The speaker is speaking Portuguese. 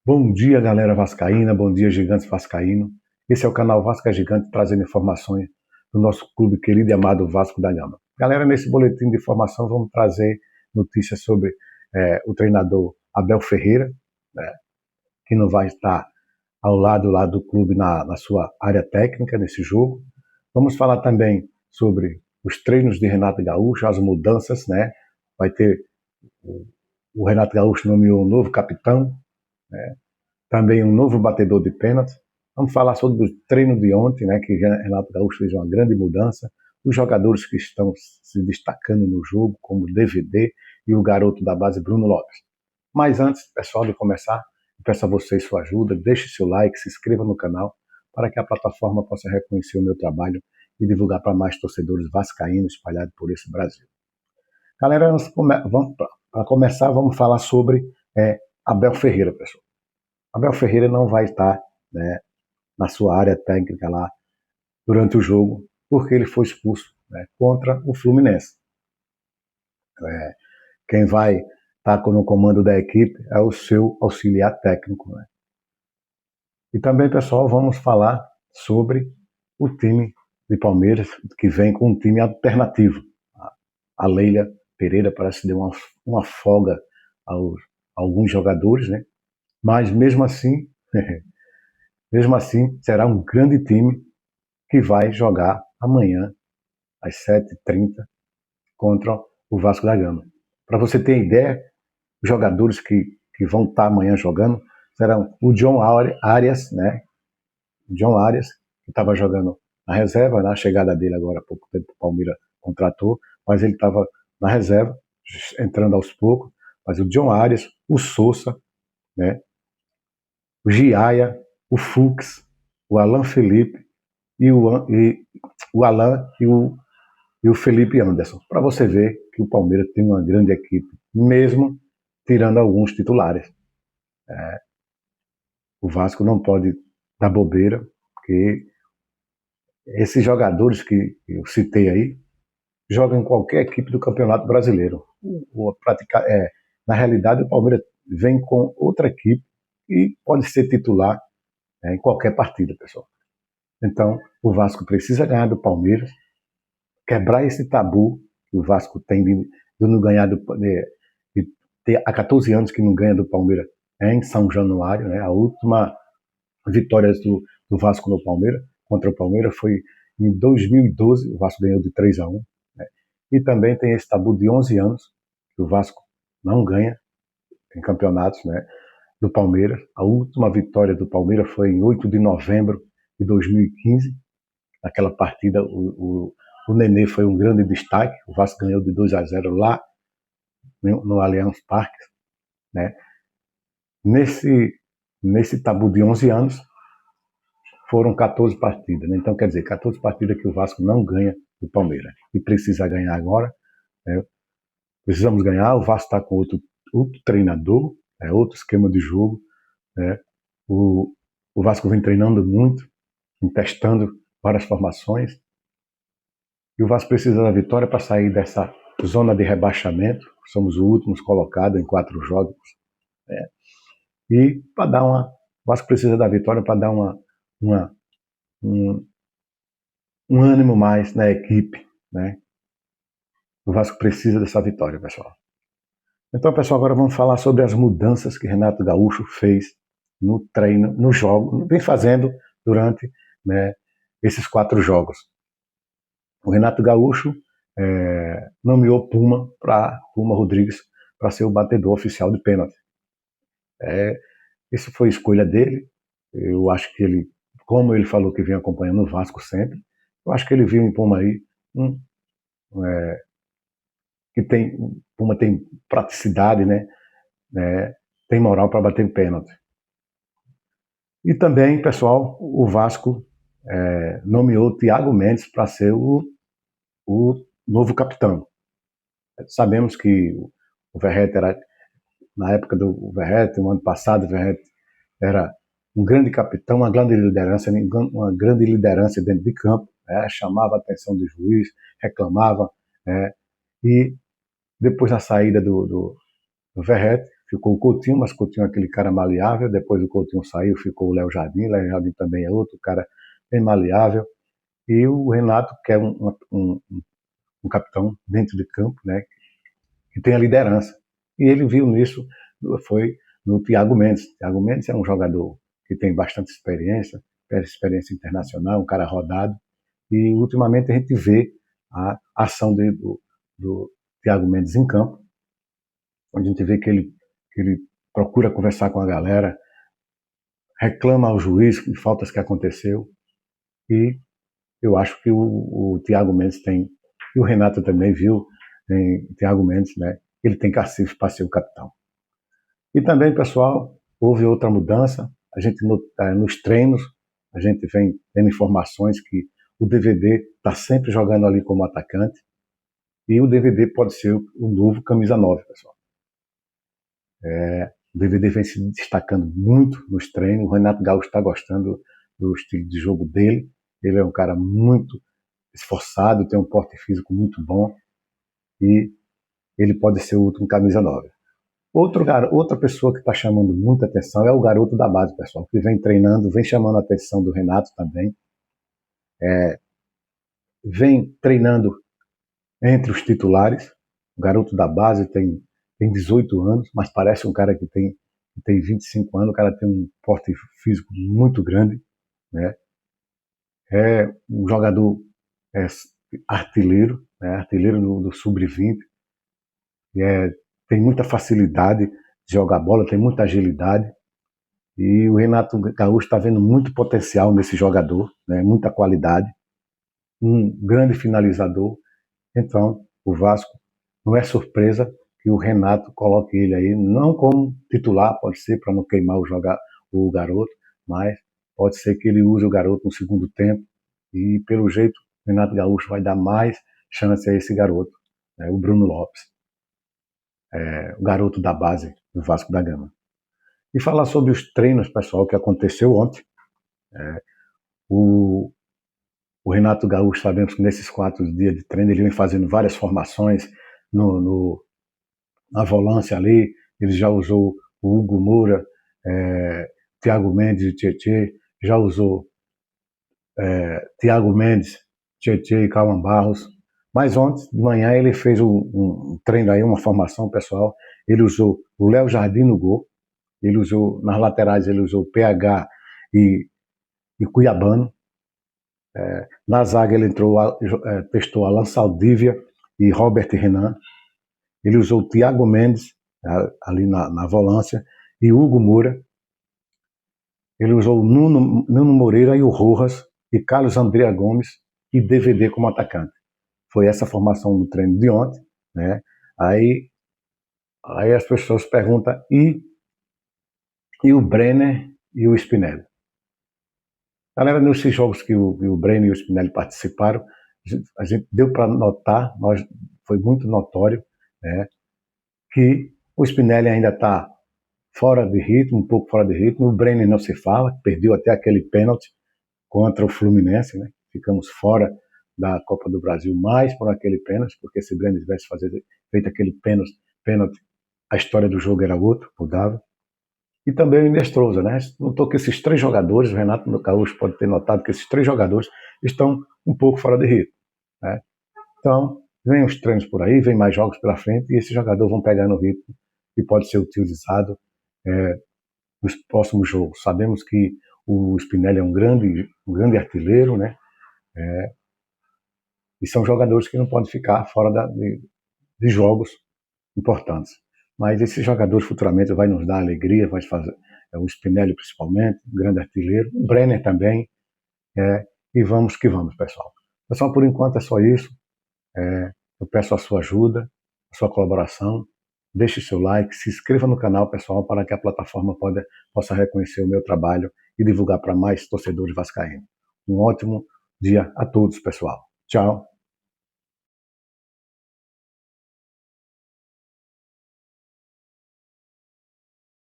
Bom dia, galera vascaína, bom dia, gigantes vascaíno. Esse é o canal Vasco é Gigante, trazendo informações do nosso clube querido e amado Vasco da Gama. Galera, nesse boletim de informação vamos trazer notícias sobre o treinador Abel Ferreira, né, que não vai estar ao lado lá do clube na sua área técnica nesse jogo. Vamos falar também sobre os treinos de Renato Gaúcho, as mudanças, né? Vai ter o Renato Gaúcho nomeou um novo capitão, né? Também um novo batedor de pênalti. Vamos falar sobre o treino de ontem, né, que Renato Gaúcho fez uma grande mudança, os jogadores que estão se destacando no jogo, como o DVD e o garoto da base Bruno Lopes. Mas antes, pessoal, de começar, eu peço a vocês sua ajuda, deixe seu like, se inscreva no canal, para que a plataforma possa reconhecer o meu trabalho e divulgar para mais torcedores vascaínos espalhados por esse Brasil. Galera, para começar, vamos falar sobre Abel Ferreira, pessoal. Abel Ferreira não vai estar, né, na sua área técnica lá durante o jogo, porque ele foi expulso, né, contra o Fluminense. Quem vai estar no comando da equipe é o seu auxiliar técnico. Né? E também, pessoal, vamos falar sobre o time de Palmeiras, que vem com um time alternativo. A Leila Pereira parece que deu uma folga a alguns jogadores, né? Mas mesmo assim será um grande time que vai jogar amanhã às 7h30 contra o Vasco da Gama. Para você ter ideia, os jogadores que vão estar amanhã jogando serão o John Arias, né? O John Arias, que estava jogando na reserva, na chegada dele agora há pouco tempo o Palmeiras contratou, mas ele estava na reserva, entrando aos poucos, mas o John Arias, o Sousa, né? O Giaia, o Fux, o Alan Felipe e o Alan e o Felipe Anderson, para você ver que o Palmeiras tem uma grande equipe, mesmo tirando alguns titulares. O Vasco não pode dar bobeira, porque esses jogadores que eu citei aí jogam em qualquer equipe do Campeonato Brasileiro. Na realidade, o Palmeiras vem com outra equipe e pode ser titular em qualquer partida, pessoal. Então, o Vasco precisa ganhar do Palmeiras, quebrar esse tabu que o Vasco tem de não ganhar de ter há 14 anos que não ganha do Palmeiras em São Januário, né? A última vitória do Vasco no Palmeiras, contra o Palmeiras, foi em 2012, o Vasco ganhou de 3-1, né? E também tem esse tabu de 11 anos que o Vasco não ganha em campeonatos, né, do Palmeiras. A última vitória do Palmeiras foi em 8 de novembro de 2015. Naquela partida, o Nenê foi um grande destaque. O Vasco ganhou de 2-0 lá no Allianz Parque, né? Nesse tabu de 11 anos, foram 14 partidas. Né? Então, quer dizer, 14 partidas que o Vasco não ganha do Palmeiras. E precisa ganhar agora. Né? Precisamos ganhar. O Vasco está com outro treinador, outro esquema de jogo. Né? O Vasco vem treinando muito, testando várias formações. E o Vasco precisa da vitória para sair dessa zona de rebaixamento. Somos os últimos colocados em 4 jogos. Né? E para dar o Vasco precisa da vitória para dar um ânimo mais na equipe. Né? O Vasco precisa dessa vitória, pessoal. Então, pessoal, agora vamos falar sobre as mudanças que Renato Gaúcho fez no treino, no jogo, vem fazendo durante, né, esses 4 jogos. O Renato Gaúcho nomeou Puma Rodrigues para ser o batedor oficial de pênalti. Isso foi escolha dele. Eu acho que ele, como ele falou que vem acompanhando o Vasco sempre, eu acho que ele viu em Puma aí que Puma tem praticidade, né? Tem moral para bater pênalti. E também, pessoal, o Vasco nomeou Thiago Mendes para ser o novo capitão. Sabemos que o Verratti era, na época do Verratti, no ano passado, o Verratti era um grande capitão, uma grande liderança dentro de campo, chamava a atenção do juiz, reclamava, e depois da saída do Verratti, ficou o Coutinho, mas o Coutinho é aquele cara maleável, depois o Coutinho saiu, ficou o Léo Jardim também é outro cara bem maleável, e o Renato, que é um capitão dentro de campo, né, que tem a liderança. E ele viu nisso, foi no Thiago Mendes. Thiago Mendes é um jogador que tem bastante experiência internacional, um cara rodado, e ultimamente a gente vê a ação do Thiago Mendes em campo, onde a gente vê que ele procura conversar com a galera, reclama ao juiz de faltas que aconteceu, e eu acho que o Thiago Mendes tem, e o Renato também viu em Thiago Mendes, né, ele tem cacife para ser o capitão. E também, pessoal, houve outra mudança, a gente nos treinos, a gente vem tendo informações que o DVD está sempre jogando ali como atacante, e o DVD pode ser o novo camisa 9, pessoal. O DVD vem se destacando muito nos treinos, o Renato Gaúcho está gostando do estilo de jogo dele, ele é um cara muito esforçado, tem um porte físico muito bom, e ele pode ser o último camisa 9. Outra pessoa que está chamando muita atenção é o garoto da base, pessoal, que vem treinando, vem chamando a atenção do Renato também, vem treinando entre os titulares. O garoto da base tem 18 anos, mas parece um cara que tem 25 anos, o cara tem um porte físico muito grande, né? É um jogador artilheiro, né? Artilheiro do sub-20, tem muita facilidade de jogar bola, tem muita agilidade, e o Renato Gaúcho está vendo muito potencial nesse jogador, né? Muita qualidade, um grande finalizador. Então, o Vasco não é surpresa que o Renato coloque ele aí, não como titular, pode ser para não queimar o garoto, mas pode ser que ele use o garoto no segundo tempo, e pelo jeito o Renato Gaúcho vai dar mais chance a esse garoto, né, o Bruno Lopes, o garoto da base do Vasco da Gama. E falar sobre os treinos, pessoal, que aconteceu ontem. O Renato Gaúcho, sabemos que nesses 4 dias de treino ele vem fazendo várias formações na volância ali, ele já usou o Hugo Moura, Thiago Mendes e Tietê, já usou Thiago Mendes, Tietê e Cauã Barros, mas ontem de manhã ele fez um treino aí, uma formação pessoal, ele usou o Léo Jardim no gol, ele usou, nas laterais ele usou PH e Cuiabano, na zaga ele testou Alan Saldívia e Robert Renan, ele usou o Thiago Mendes ali na volância e Hugo Moura, ele usou o Nuno Moreira e o Rojas e Carlos André Gomes e DVD como atacante. Foi essa a formação do treino de ontem, né? Aí as pessoas perguntam, e o Brenner e o Spinelli? Galera, nesses jogos que o Brenner e o Spinelli participaram, a gente deu para notar, foi muito notório, né, que o Spinelli ainda está fora de ritmo, um pouco fora de ritmo, o Brenner não se fala, perdeu até aquele pênalti contra o Fluminense, né? Ficamos fora da Copa do Brasil mais por aquele pênalti, porque se o Brenner tivesse feito aquele pênalti, a história do jogo era outra, mudava. E também o Inestrosa, né? Notou que esses 3 jogadores, o Renato Gaúcho pode ter notado que esses 3 jogadores estão um pouco fora de ritmo, né? Então, vem os treinos por aí, vem mais jogos pela frente, e esses jogadores vão pegar no ritmo e pode ser utilizado nos próximos jogos. Sabemos que o Spinelli é um grande artilheiro, né? E são jogadores que não podem ficar fora de jogos importantes. Mas esses jogadores futuramente vai nos dar alegria, vai fazer o Spinelli principalmente, um grande artilheiro, o Brenner também, e vamos que vamos, pessoal. Pessoal, por enquanto é só isso. Eu peço a sua ajuda, a sua colaboração, deixe seu like, se inscreva no canal, pessoal, para que a plataforma possa reconhecer o meu trabalho e divulgar para mais torcedores vascaínos. Um ótimo dia a todos, pessoal. Tchau.